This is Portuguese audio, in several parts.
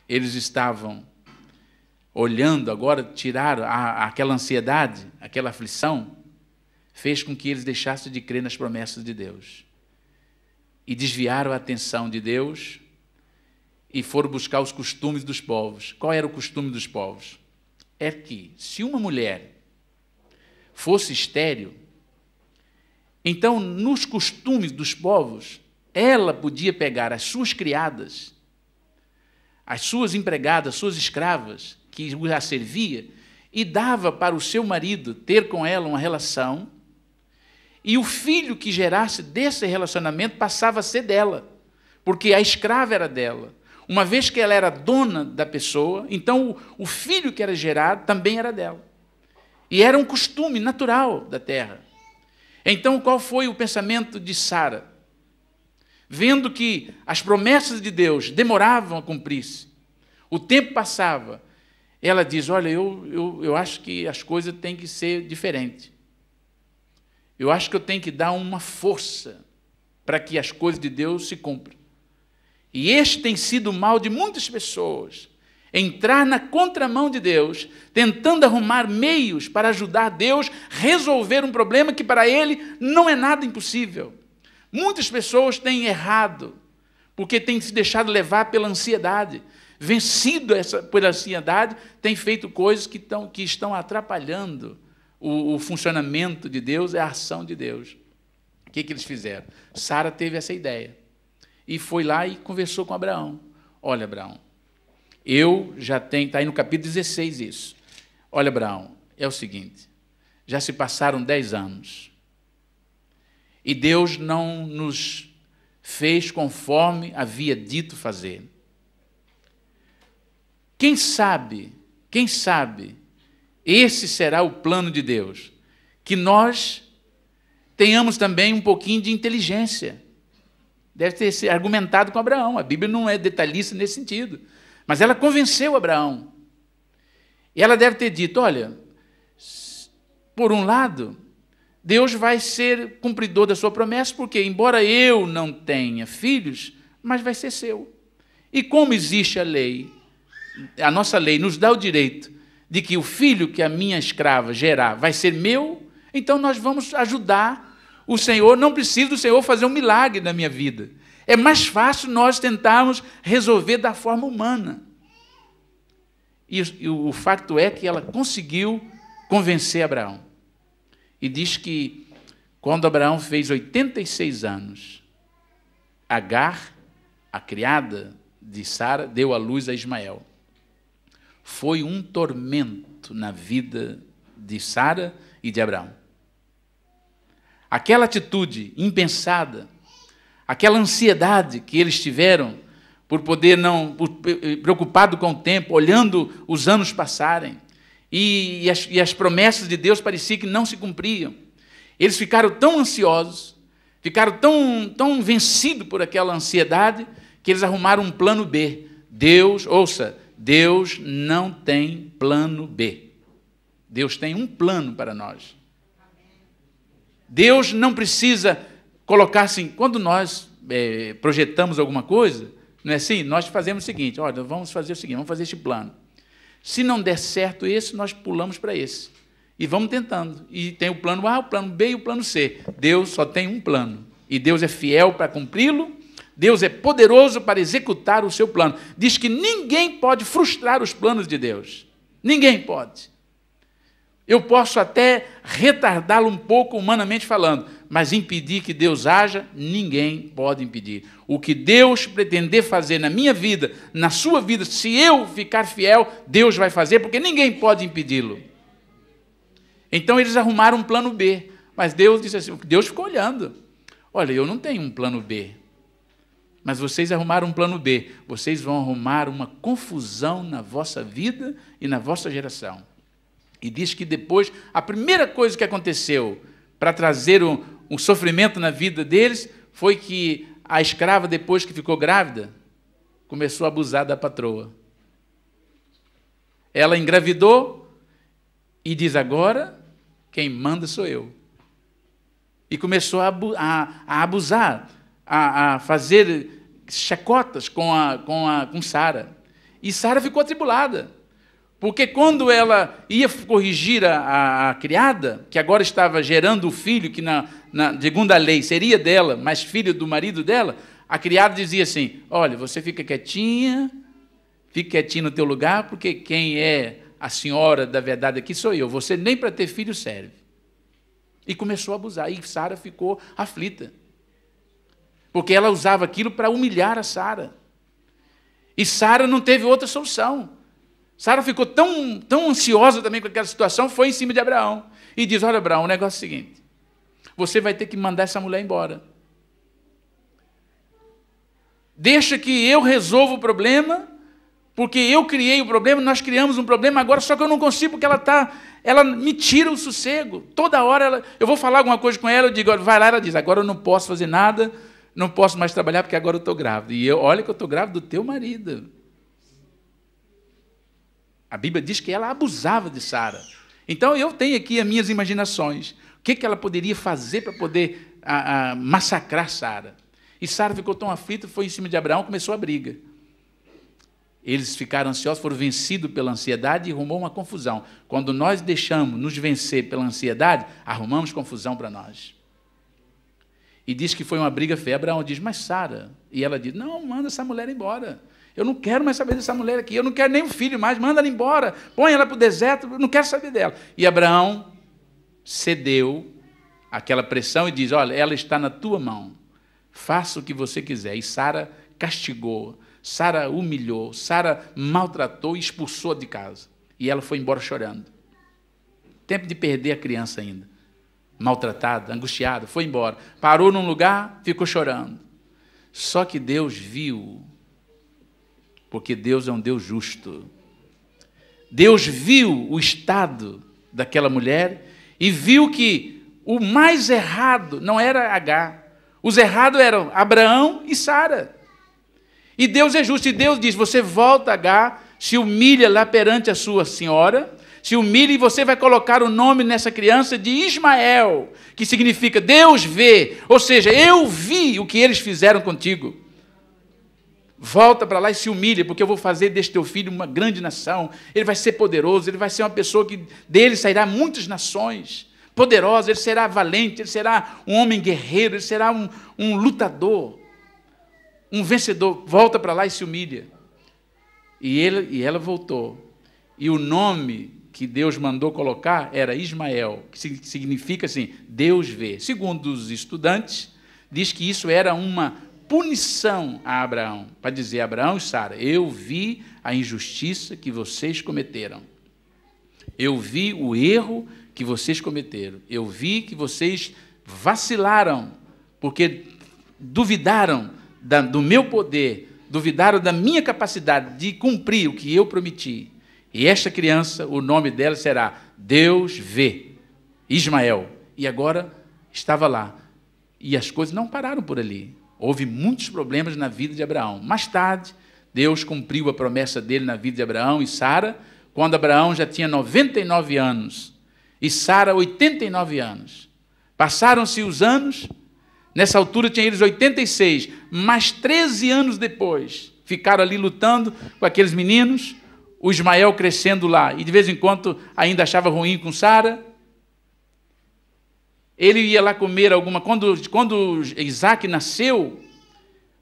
eles estavam olhando, agora tiraram aquela ansiedade, aquela aflição, fez com que eles deixassem de crer nas promessas de Deus. E desviaram a atenção de Deus e foram buscar os costumes dos povos. Qual era o costume dos povos? É que, se uma mulher fosse estéril, então, nos costumes dos povos, ela podia pegar as suas criadas, as suas empregadas, as suas escravas, que a servia, e dava para o seu marido ter com ela uma relação, e o filho que gerasse desse relacionamento passava a ser dela, porque a escrava era dela. Uma vez que ela era dona da pessoa, então o filho que era gerado também era dela. E era um costume natural da terra. Então, qual foi o pensamento de Sara? Vendo que as promessas de Deus demoravam a cumprir-se, o tempo passava, ela diz, olha, eu acho que as coisas têm que ser diferentes. Eu acho que eu tenho que dar uma força para que as coisas de Deus se cumpram. E este tem sido o mal de muitas pessoas, entrar na contramão de Deus, tentando arrumar meios para ajudar Deus a resolver um problema que para Ele não é nada impossível. Muitas pessoas têm errado, porque têm se deixado levar pela ansiedade, vencido pela ansiedade, têm feito coisas que estão atrapalhando o funcionamento de Deus, a ação de Deus. O que eles fizeram? Sara teve essa ideia e foi lá e conversou com Abraão. Olha, Abraão, eu já tenho, está aí no capítulo 16 isso. Olha, Abraão, é o seguinte, já se passaram 10 anos e Deus não nos fez conforme havia dito fazer. Quem sabe, esse será o plano de Deus, que nós tenhamos também um pouquinho de inteligência. Deve ter sido argumentado com Abraão, a Bíblia não é detalhista nesse sentido, mas ela convenceu Abraão. E ela deve ter dito, olha, por um lado, Deus vai ser cumpridor da sua promessa, porque embora eu não tenha filhos, mas vai ser seu. E como existe a lei, a nossa lei nos dá o direito de que o filho que a minha escrava gerar vai ser meu, então nós vamos ajudar o Senhor, não precisa do Senhor fazer um milagre na minha vida. É mais fácil nós tentarmos resolver da forma humana. E o fato é que ela conseguiu convencer Abraão. E diz que, quando Abraão fez 86 anos, Agar, a criada de Sara, deu à luz a Ismael. Foi um tormento na vida de Sara e de Abraão. Aquela atitude impensada, aquela ansiedade que eles tiveram por poder preocupado com o tempo, olhando os anos passarem, e as promessas de Deus pareciam que não se cumpriam. Eles ficaram tão ansiosos, ficaram tão vencidos por aquela ansiedade, que eles arrumaram um plano B. Deus não tem plano B. Deus tem um plano para nós. Deus não precisa colocar assim, quando nós projetamos alguma coisa, não é assim? Nós fazemos o seguinte, olha, vamos fazer o seguinte, vamos fazer este plano. Se não der certo esse, nós pulamos para esse. E vamos tentando. E tem o plano A, o plano B e o plano C. Deus só tem um plano. E Deus é fiel para cumpri-lo. Deus é poderoso para executar o seu plano. Diz que ninguém pode frustrar os planos de Deus. Ninguém pode. Eu posso até retardá-lo um pouco, humanamente falando, mas impedir que Deus haja, ninguém pode impedir. O que Deus pretender fazer na minha vida, na sua vida, se eu ficar fiel, Deus vai fazer, porque ninguém pode impedi-lo. Então eles arrumaram um plano B, mas Deus disse assim, Deus ficou olhando. Olha, eu não tenho um plano B, mas vocês arrumaram um plano B. Vocês vão arrumar uma confusão na vossa vida e na vossa geração. E diz que depois, a primeira coisa que aconteceu para trazer um sofrimento na vida deles foi que a escrava, depois que ficou grávida, começou a abusar da patroa. Ela engravidou e diz, agora quem manda sou eu. E começou a abusar, a fazer chacotas com Sara. E Sara ficou atribulada. Porque quando ela ia corrigir a criada, que agora estava gerando o filho, que segundo a lei seria dela, mas filho do marido dela, a criada dizia assim: olha, você fica quietinha no teu lugar, porque quem é a senhora da verdade aqui sou eu, você nem para ter filho serve. E começou a abusar, e Sara ficou aflita, porque ela usava aquilo para humilhar a Sara. E Sara não teve outra solução. Sara ficou tão ansiosa também com aquela situação, foi em cima de Abraão. E diz: olha, Abraão, o negócio é o seguinte, você vai ter que mandar essa mulher embora. Deixa que eu resolva o problema, porque eu criei o problema, nós criamos um problema agora, só que eu não consigo, porque ela me tira o sossego. Toda hora eu vou falar alguma coisa com ela, eu digo, vai lá, ela diz, agora eu não posso fazer nada, não posso mais trabalhar, porque agora eu estou grávida. E olha que eu estou grávida do teu marido. A Bíblia diz que ela abusava de Sara. Então, eu tenho aqui as minhas imaginações. O que ela poderia fazer para poder massacrar Sara? E Sara ficou tão aflita, foi em cima de Abraão, começou a briga. Eles ficaram ansiosos, foram vencidos pela ansiedade e arrumou uma confusão. Quando nós deixamos nos vencer pela ansiedade, arrumamos confusão para nós. E diz que foi uma briga feia. Abraão diz, mas Sara... E ela diz, não, manda essa mulher embora. Eu não quero mais saber dessa mulher aqui, eu não quero nem um filho mais, manda ela embora, põe ela para o deserto, eu não quero saber dela. E Abraão cedeu àquela pressão e diz, olha, ela está na tua mão, faça o que você quiser. E Sara castigou, Sara humilhou, Sara maltratou e expulsou de casa. E ela foi embora chorando. Tempo de perder a criança ainda. Maltratada, angustiada, foi embora. Parou num lugar, ficou chorando. Só que Deus viu, porque Deus é um Deus justo. Deus viu o estado daquela mulher e viu que o mais errado não era Agar. Os errados eram Abraão e Sara. E Deus é justo. E Deus diz, você volta, Agar, se humilha lá perante a sua senhora, se humilha e você vai colocar o nome nessa criança de Ismael, que significa Deus vê. Ou seja, eu vi o que eles fizeram contigo. Volta para lá e se humilha, porque eu vou fazer deste teu filho uma grande nação. Ele vai ser poderoso, ele vai ser uma pessoa que dele sairá muitas nações poderosas, ele será valente, ele será um homem guerreiro, ele será um lutador, um vencedor. Volta para lá e se humilha. E ela voltou. E o nome que Deus mandou colocar era Ismael, que significa assim, Deus vê. Segundo os estudantes, diz que isso era uma punição a Abraão, para dizer, Abraão e Sara, eu vi a injustiça que vocês cometeram. Eu vi o erro que vocês cometeram. Eu vi que vocês vacilaram, porque duvidaram do meu poder, duvidaram da minha capacidade de cumprir o que eu prometi. E esta criança, o nome dela será Deus vê, Ismael. E agora estava lá. E as coisas não pararam por ali. Houve muitos problemas na vida de Abraão. Mais tarde, Deus cumpriu a promessa dele na vida de Abraão e Sara, quando Abraão já tinha 99 anos e Sara 89 anos. Passaram-se os anos, nessa altura tinha eles 86, mas 13 anos depois, ficaram ali lutando com aqueles meninos, o Ismael crescendo lá, e de vez em quando ainda achava ruim com Sara. Ele ia lá comer alguma... Quando Isaac nasceu,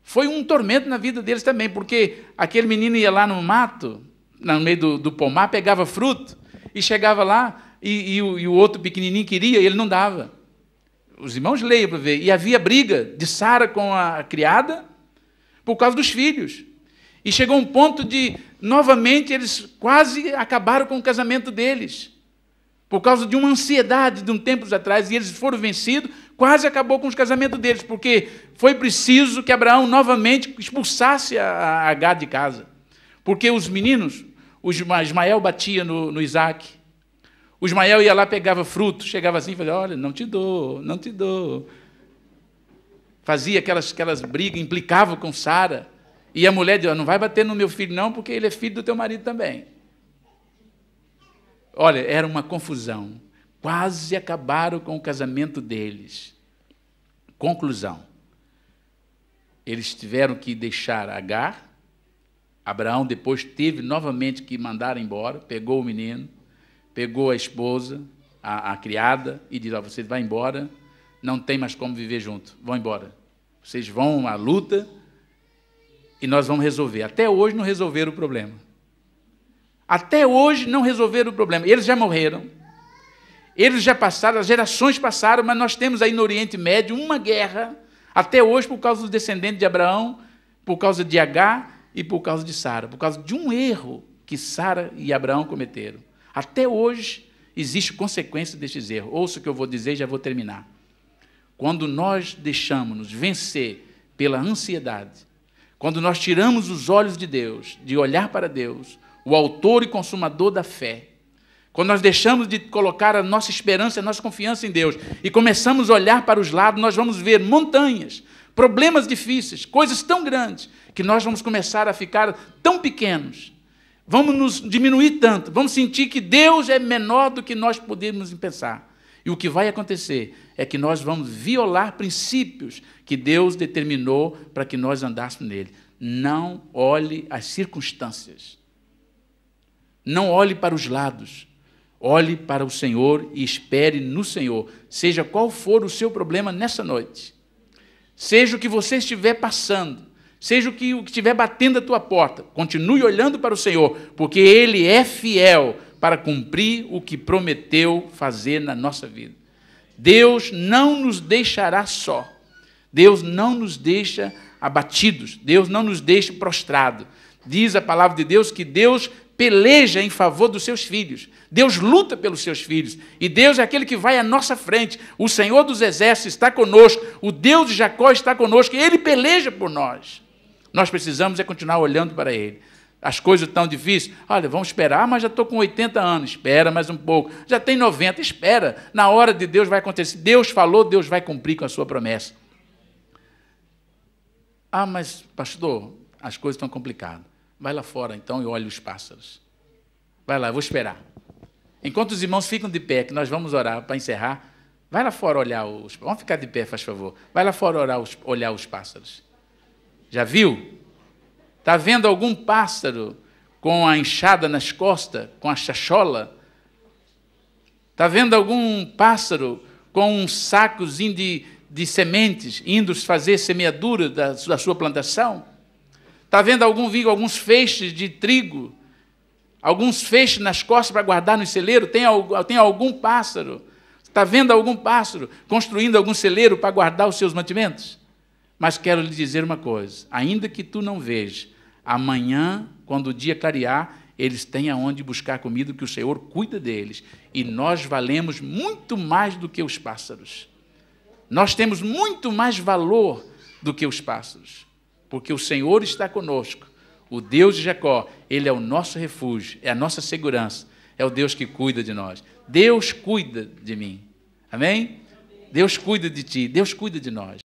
foi um tormento na vida deles também, porque aquele menino ia lá no mato, no meio do pomar, pegava fruto, e chegava lá, e o outro pequenininho queria, e ele não dava. Os irmãos leiam para ver. E havia briga de Sara com a criada, por causa dos filhos. E chegou um ponto de, novamente, eles quase acabaram com o casamento deles. Por causa de uma ansiedade de um tempo atrás, e eles foram vencidos, quase acabou com os casamentos deles, porque foi preciso que Abraão novamente expulsasse a Agar de casa. Porque os meninos, o Ismael batia no Isaac, o Ismael ia lá, pegava fruto, chegava assim e falava, olha, não te dou, não te dou. Fazia aquelas brigas, implicava com Sara, e a mulher dizia, não vai bater no meu filho não, porque ele é filho do teu marido também. Olha, era uma confusão. Quase acabaram com o casamento deles. Conclusão. Eles tiveram que deixar Agar Abraão depois teve novamente que mandar embora, pegou o menino, pegou a esposa, a criada, e disse: vocês vão embora, não tem mais como viver junto, vão embora. Vocês vão à luta e nós vamos resolver. Até hoje não resolveram o problema. Até hoje não resolveram o problema. Eles já morreram, eles já passaram, as gerações passaram, mas nós temos aí no Oriente Médio uma guerra, até hoje, por causa dos descendentes de Abraão, por causa de Agar e por causa de Sara, por causa de um erro que Sara e Abraão cometeram. Até hoje existe consequência destes erros. Ouça o que eu vou dizer e já vou terminar. Quando nós deixamos-nos vencer pela ansiedade, quando nós tiramos os olhos de Deus, de olhar para Deus, o autor e consumador da fé, quando nós deixamos de colocar a nossa esperança, a nossa confiança em Deus, e começamos a olhar para os lados, nós vamos ver montanhas, problemas difíceis, coisas tão grandes, que nós vamos começar a ficar tão pequenos, vamos nos diminuir tanto, vamos sentir que Deus é menor do que nós podemos pensar. E o que vai acontecer é que nós vamos violar princípios que Deus determinou para que nós andássemos nele. Não olhe as circunstâncias. Não olhe para os lados. Olhe para o Senhor e espere no Senhor. Seja qual for o seu problema nessa noite. Seja o que você estiver passando. Seja o que estiver batendo a tua porta. Continue olhando para o Senhor, porque Ele é fiel para cumprir o que prometeu fazer na nossa vida. Deus não nos deixará só. Deus não nos deixa abatidos. Deus não nos deixa prostrados. Diz a palavra de Deus que Deus peleja em favor dos seus filhos. Deus luta pelos seus filhos. E Deus é aquele que vai à nossa frente. O Senhor dos Exércitos está conosco. O Deus de Jacó está conosco. E Ele peleja por nós. Nós precisamos é continuar olhando para Ele. As coisas estão difíceis. Olha, vamos esperar, mas já estou com 80 anos. Espera mais um pouco. Já tem 90, espera. Na hora de Deus vai acontecer. Deus falou, Deus vai cumprir com a sua promessa. Ah, mas, pastor, as coisas estão complicadas. Vai lá fora, então, e olhe os pássaros. Vai lá, eu vou esperar. Enquanto os irmãos ficam de pé, que nós vamos orar para encerrar, vai lá fora olhar os... Vamos ficar de pé, faz favor. Vai lá fora olhar os pássaros. Já viu? Está vendo algum pássaro com a enxada nas costas, com a chachola? Está vendo algum pássaro com um sacozinho de sementes, indo fazer semeadura da sua plantação? Está vendo alguns feixes de trigo, alguns feixes nas costas para guardar no celeiro? Tem algum pássaro? Está vendo algum pássaro construindo algum celeiro para guardar os seus mantimentos? Mas quero lhe dizer uma coisa, ainda que tu não vejas, amanhã, quando o dia clarear, eles têm aonde buscar comida, que o Senhor cuida deles. E nós valemos muito mais do que os pássaros. Nós temos muito mais valor do que os pássaros, porque o Senhor está conosco. O Deus de Jacó, Ele é o nosso refúgio, é a nossa segurança, é o Deus que cuida de nós. Deus cuida de mim. Amém? Deus cuida de ti, Deus cuida de nós.